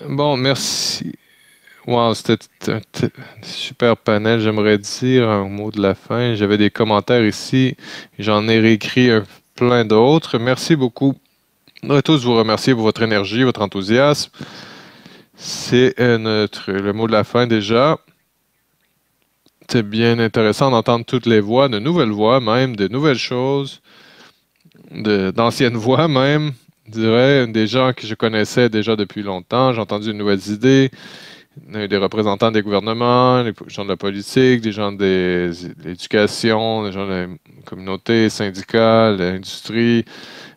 Bon, merci. Wow, c'était un super panel. J'aimerais dire un mot de la fin. J'avais des commentaires ici. J'en ai réécrit plein d'autres. Merci beaucoup. Je voudrais tous vous remercier pour votre énergie, votre enthousiasme. C'est le mot de la fin déjà. C'est bien intéressant d'entendre toutes les voix, de nouvelles voix même, de nouvelles choses, d'anciennes voix même. Je dirais des gens que je connaissais déjà depuis longtemps. J'ai entendu de nouvelles idées. Des représentants des gouvernements, des gens de la politique, des gens de l'éducation, des gens de la communauté, syndicats, de l'industrie.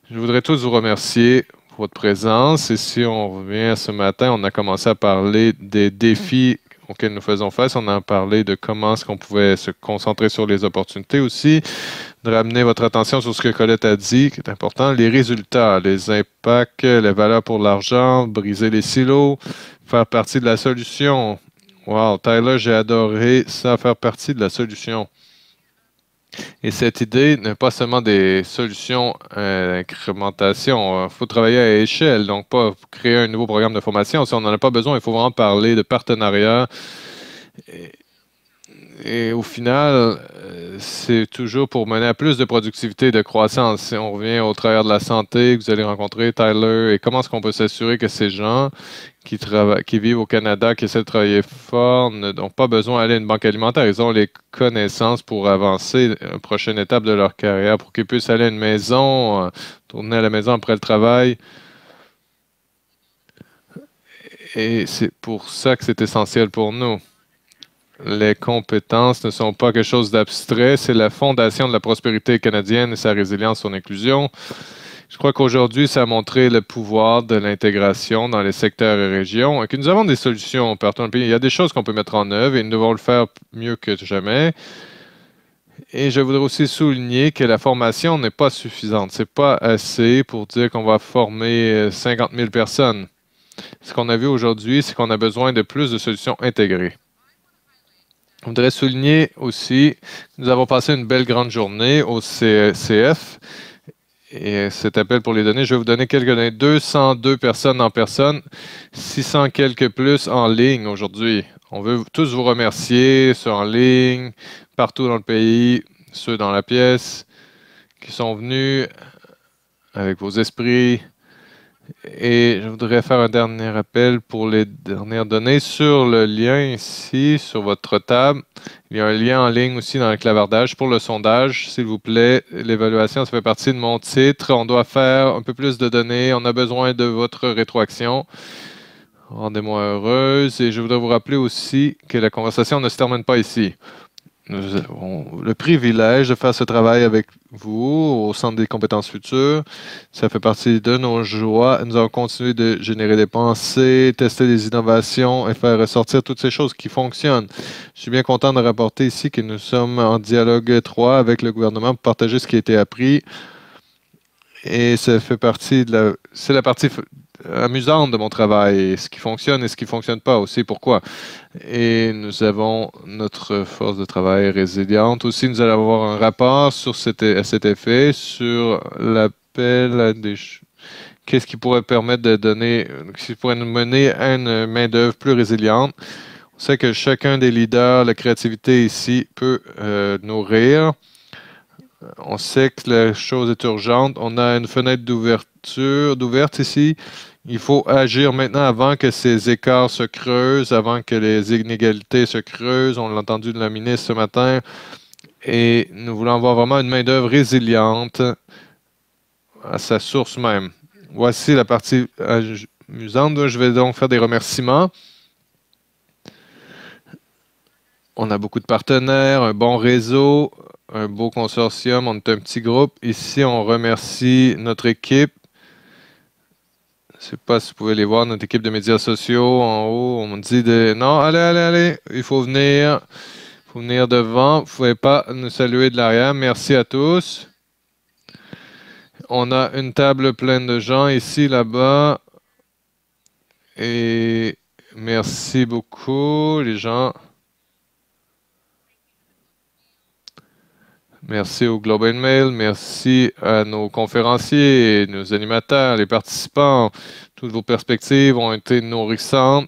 Je voudrais tous vous remercier pour votre présence. Et si on revient à ce matin, on a commencé à parler des défis auxquels nous faisons face. On a parlé de comment est-ce qu'on pouvait se concentrer sur les opportunités aussi, de ramener votre attention sur ce que Colette a dit, qui est important, les résultats, les impacts, les valeurs pour l'argent, briser les silos, faire partie de la solution. Wow, Tyler, j'ai adoré ça, faire partie de la solution. Et cette idée n'est pas seulement des solutions d'incrémentation. Il faut travailler à échelle, donc pas créer un nouveau programme de formation. Si on n'en a pas besoin, il faut vraiment parler de partenariat. Et au final, c'est toujours pour mener à plus de productivité et de croissance. Si on revient au travers de la santé que vous allez rencontrer, Tyler, et comment est-ce qu'on peut s'assurer que ces gens qui travaillent, qui vivent au Canada, qui essaient de travailler fort, n'ont pas besoin d'aller à une banque alimentaire. Ils ont les connaissances pour avancer à une prochaine étape de leur carrière, pour qu'ils puissent aller à une maison, tourner à la maison après le travail. Et c'est pour ça que c'est essentiel pour nous. Les compétences ne sont pas quelque chose d'abstrait, c'est la fondation de la prospérité canadienne et sa résilience, son inclusion. Je crois qu'aujourd'hui, ça a montré le pouvoir de l'intégration dans les secteurs et régions et que nous avons des solutions partout dans le pays. Il y a des choses qu'on peut mettre en œuvre et nous devons le faire mieux que jamais. Et je voudrais aussi souligner que la formation n'est pas suffisante. C'est pas assez pour dire qu'on va former 50 000 personnes. Ce qu'on a vu aujourd'hui, c'est qu'on a besoin de plus de solutions intégrées. Je voudrais souligner aussi que nous avons passé une belle grande journée au CF et cet appel pour les données. Je vais vous donner quelques données. 202 personnes en personne, 600 quelques plus en ligne aujourd'hui. On veut tous vous remercier, ceux en ligne, partout dans le pays, ceux dans la pièce qui sont venus avec vos esprits. Et je voudrais faire un dernier appel pour les dernières données sur le lien ici, sur votre table. Il y a un lien en ligne aussi dans le clavardage pour le sondage, s'il vous plaît. L'évaluation, ça fait partie de mon titre. On doit faire un peu plus de données. On a besoin de votre rétroaction. Rendez-moi heureuse. Et je voudrais vous rappeler aussi que la conversation ne se termine pas ici. Nous avons le privilège de faire ce travail avec vous au Centre des compétences futures. Ça fait partie de nos joies. Nous allons continuer de générer des pensées, tester des innovations et faire ressortir toutes ces choses qui fonctionnent. Je suis bien content de rapporter ici que nous sommes en dialogue étroit avec le gouvernement pour partager ce qui a été appris. Et ça fait partie de c'est la partie amusante de mon travail, ce qui fonctionne et ce qui fonctionne pas aussi. Pourquoi? Et nous avons notre force de travail résiliente. Aussi, nous allons avoir un rapport sur à cet effet, sur l'appel à qu'est-ce qui pourrait permettre de donner, qu'est-ce qui pourrait nous mener à une main-d'œuvre plus résiliente. On sait que chacun des leaders, la créativité ici peut nourrir. On sait que la chose est urgente. On a une fenêtre d'ouverte ici. Il faut agir maintenant avant que ces écarts se creusent, avant que les inégalités se creusent. On l'a entendu de la ministre ce matin. Et nous voulons avoir vraiment une main-d'œuvre résiliente à sa source même. Voici la partie amusante. Je vais donc faire des remerciements. On a beaucoup de partenaires, un bon réseau, un beau consortium. On est un petit groupe. Ici, on remercie notre équipe. Je ne sais pas si vous pouvez les voir, notre équipe de médias sociaux en haut. On me dit de non, allez, allez, allez, il faut venir. Il faut venir devant. Vous ne pouvez pas nous saluer de l'arrière. Merci à tous. On a une table pleine de gens ici, là-bas. Et merci beaucoup, les gens. Merci au Globe and Mail, merci à nos conférenciers, nos animateurs, les participants. Toutes vos perspectives ont été nourrissantes.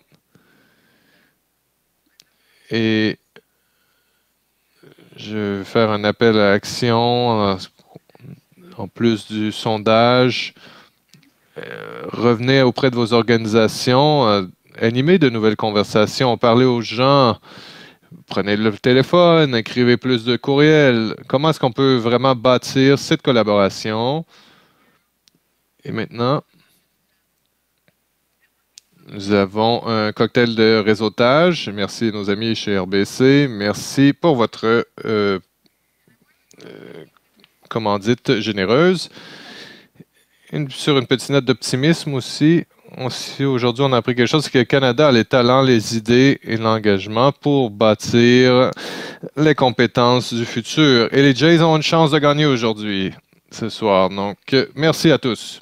Et je vais faire un appel à l'action en plus du sondage. Revenez auprès de vos organisations, animez de nouvelles conversations, parlez aux gens. Prenez le téléphone, écrivez plus de courriels. Comment est-ce qu'on peut vraiment bâtir cette collaboration? Et maintenant, nous avons un cocktail de réseautage. Merci à nos amis chez RBC. Merci pour votre commandite généreuse. Sur une petite note d'optimisme aussi, aujourd'hui, on a appris quelque chose, c'est que le Canada a les talents, les idées et l'engagement pour bâtir les compétences du futur. Et les Jays ont une chance de gagner aujourd'hui, ce soir. Donc, merci à tous.